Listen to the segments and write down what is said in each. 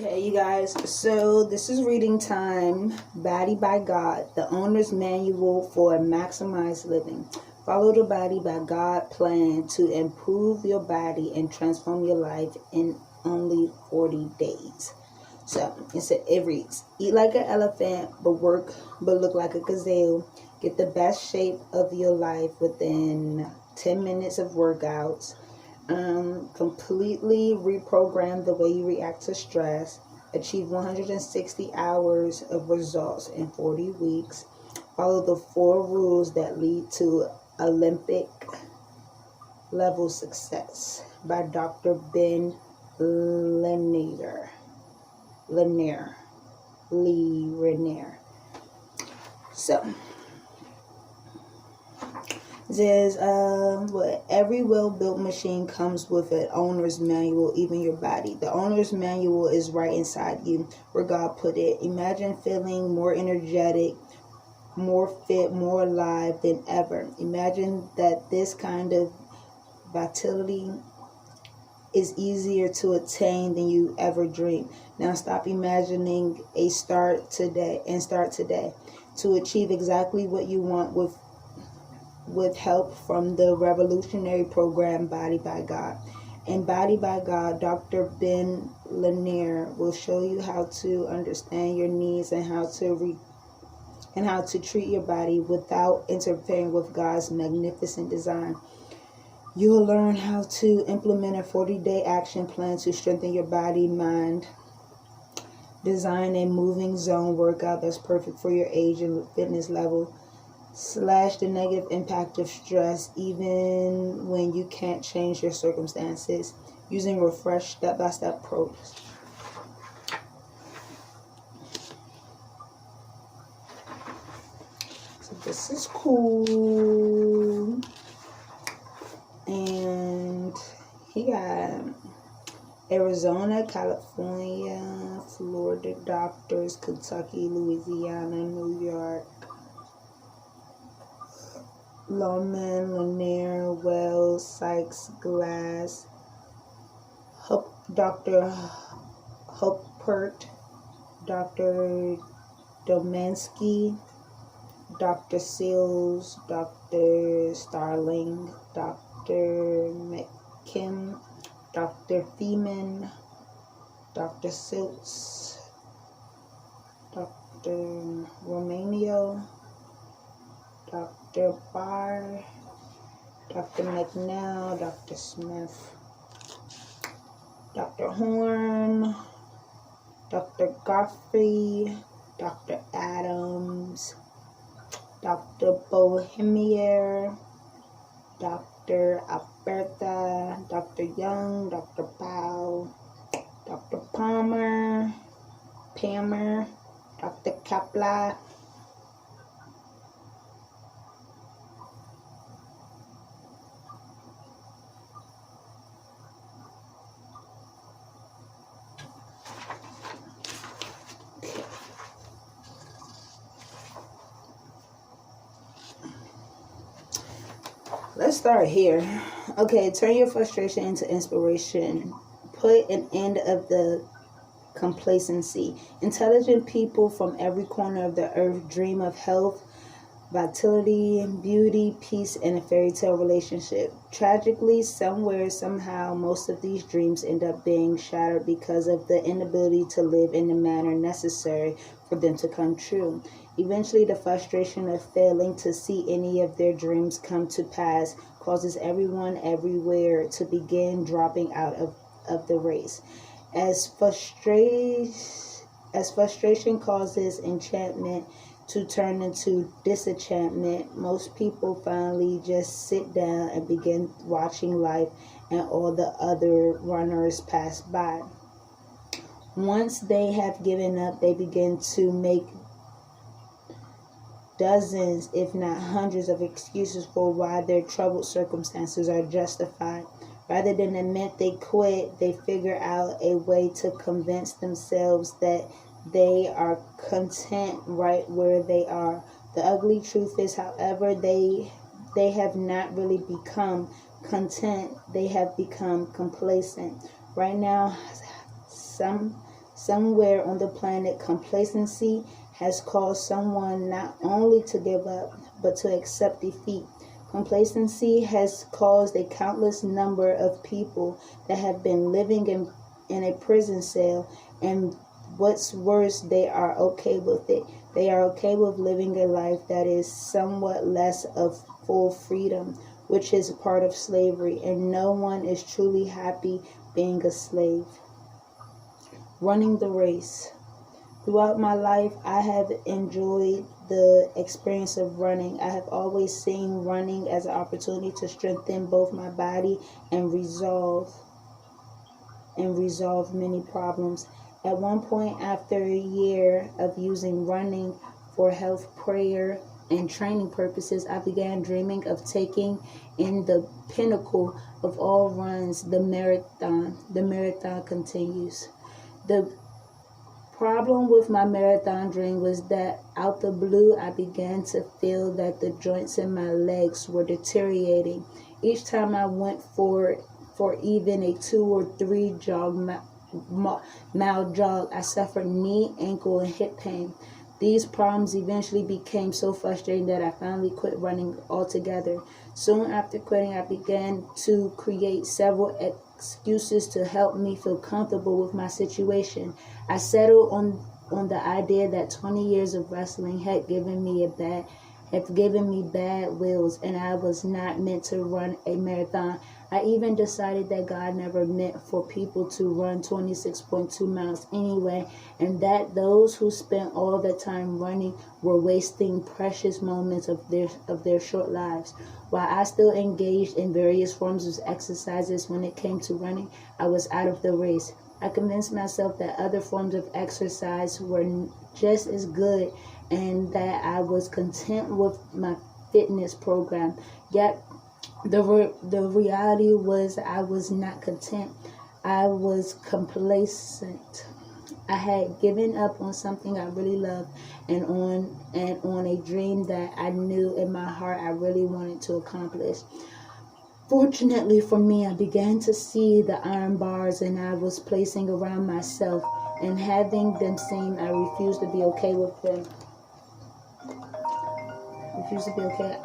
Okay, you guys, so this is reading time. Body by God, the owner's manual for maximized living. Follow the Body by God plan to improve your body and transform your life in only 40 days. So it reads, eat like an elephant, but look like a gazelle. Get the best shape of your life within 10 minutes of workouts. Completely reprogram the way you react to stress. Achieve 160 hours of results in 40 weeks. Follow the 4 rules that lead to Olympic level success by Dr. Ben Lerner. So, it says, every well-built machine comes with an owner's manual, even your body. The owner's manual is right inside you, where God put it. Imagine feeling more energetic, more fit, more alive than ever. Imagine that this kind of vitality is easier to attain than you ever dreamed. Now stop imagining and start today. To achieve exactly what you want with help from the revolutionary program Body by God. In Body by God, Dr. Ben Lerner will show you how to understand your needs and how to treat your body without interfering with God's magnificent design. You will learn how to implement a 40-day action plan to strengthen your body, mind. Design a moving zone workout that's perfect for your age and fitness level. Slash the negative impact of stress even when you can't change your circumstances using refreshed step-by-step approach. So this is cool. And he got Arizona, California, Florida doctors, Kentucky, Louisiana, New York, Lohman, Lanier, Wells, Sykes, Glass, Dr. Hopert, Dr. Domansky, Dr. Seals, Dr. Starling, Dr. McKim, Dr. Feeman, Dr. Siltz, Dr. Romano, Dr. Barr, Dr. McNeil, Dr. Smith, Dr. Horn, Dr. Godfrey, Dr. Adams, Dr. Bohemier, Dr. Alberta, Dr. Young, Dr. Powell, Dr. Palmer, Dr. Kapla, Let's start here. Okay, turn your frustration into inspiration. Put an end of the complacency. Intelligent people from every corner of the earth dream of health, vitality, beauty, peace, and a fairy tale relationship. Tragically, somewhere, somehow, most of these dreams end up being shattered because of the inability to live in the manner necessary for them to come true. Eventually, the frustration of failing to see any of their dreams come to pass causes everyone everywhere to begin dropping out of the race. As frustration causes enchantment to turn into disenchantment, most people finally just sit down and begin watching life and all the other runners pass by. Once they have given up, they begin to make dozens, if not hundreds, of excuses for why their troubled circumstances are justified. Rather than admit they quit, they figure out a way to convince themselves that they are content right where they are. The ugly truth is, however, they have not really become content. They have become complacent. Right now, Somewhere on the planet, complacency has caused someone not only to give up, but to accept defeat. Complacency has caused a countless number of people that have been living in a prison cell, and what's worse, they are okay with it. They are okay with living a life that is somewhat less of full freedom, which is part of slavery, and no one is truly happy being a slave. Running the race. Throughout my life, I have enjoyed the experience of running. I have always seen running as an opportunity to strengthen both my body and resolve many problems. At one point, after a year of using running for health, prayer, and training purposes, I began dreaming of taking in the pinnacle of all runs, the marathon. The marathon continues. The problem with my marathon dream was that out the blue, I began to feel that the joints in my legs were deteriorating. Each time I went for even a 2 or 3 mile jog, I suffered knee, ankle, and hip pain. These problems eventually became so frustrating that I finally quit running altogether. Soon after quitting, I began to create several excuses to help me feel comfortable with my situation. I settled on the idea that 20 years of wrestling had given me bad wills, and I was not meant to run a marathon. I even decided that God never meant for people to run 26.2 miles anyway, and that those who spent all the time running were wasting precious moments of their short lives. While I still engaged in various forms of exercises, when it came to running, I was out of the race. I convinced myself that other forms of exercise were just as good and that I was content with my fitness program. Yet the reality was I was not content. I was complacent. I had given up on something I really loved and on a dream that I knew in my heart I really wanted to accomplish. Fortunately for me, I began to see the iron bars and I was placing around myself, and having them seen, I refused to be okay with them.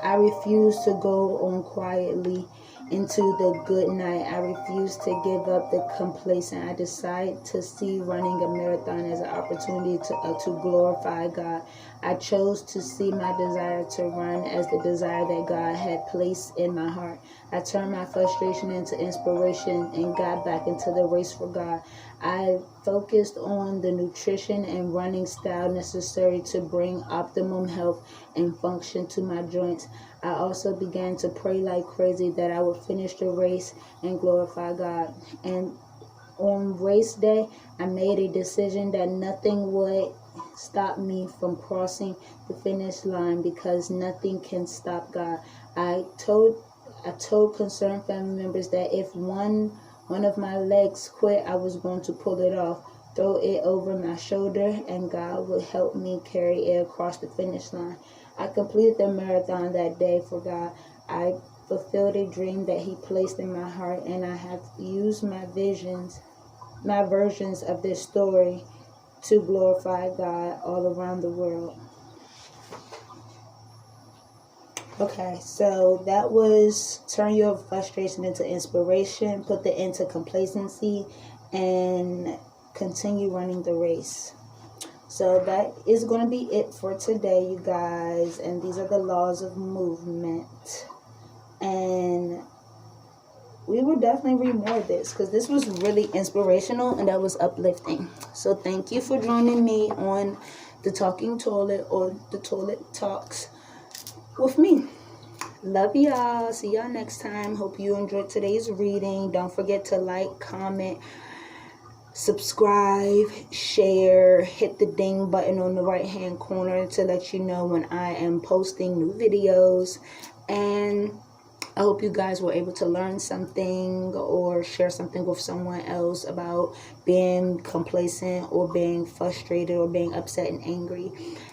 I refused to go on quietly into the good night. I refused to give up the complacent. I decided to see running a marathon as an opportunity to glorify God. I chose to see my desire to run as the desire that God had placed in my heart. I turned my frustration into inspiration and got back into the race for God. I focused on the nutrition and running style necessary to bring optimum health and function to my joints. I also began to pray like crazy that I would finish the race and glorify God. And on race day, I made a decision that nothing would stop me from crossing the finish line, because nothing can stop God. I told concerned family members that if one of my legs quit, I was going to pull it off, throw it over my shoulder, and God would help me carry it across the finish line. I completed the marathon that day for God. I fulfilled a dream that He placed in my heart, and I have used my versions of this story to glorify God all around the world. Okay, so that was turn your frustration into inspiration, put the end to complacency, and continue running the race. So that is going to be it for today, you guys. And these are the laws of movement. And we will definitely read more of this, because this was really inspirational and that was uplifting. So thank you for joining me on the Talking Toilet, or the Toilet Talks with me. Love y'all. See y'all next time. Hope you enjoyed today's reading. Don't forget to like, comment, subscribe, share, hit the ding button on the right hand corner to let you know when I am posting new videos. And I hope you guys were able to learn something or share something with someone else about being complacent or being frustrated or being upset and angry.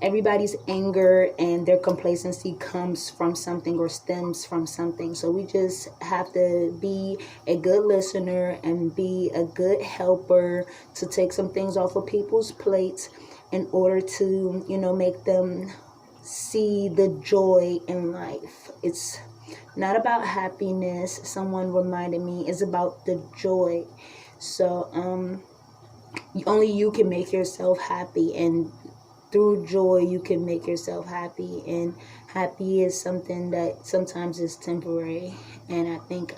Everybody's anger and their complacency comes from something or stems from something. So we just have to be a good listener and be a good helper to take some things off of people's plates in order to, make them see the joy in life. It's not about happiness. Someone reminded me, it's about the joy. So only you can make yourself happy, and through joy you can make yourself happy. And happy is something that sometimes is temporary, and I think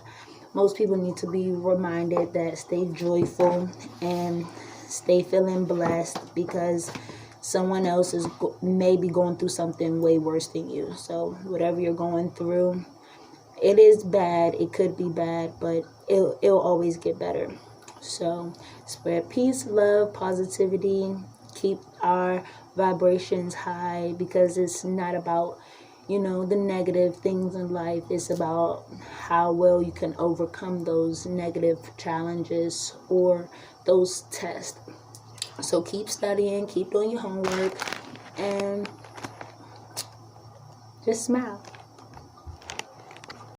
most people need to be reminded that stay joyful and stay feeling blessed, because someone else is maybe going through something way worse than you. So whatever you're going through, it is bad, it could be bad, but it'll always get better. So spread peace, love, positivity, keep our vibrations high, because it's not about the negative things in life. It's about how well you can overcome those negative challenges or those tests. So keep studying, keep doing your homework, and just smile.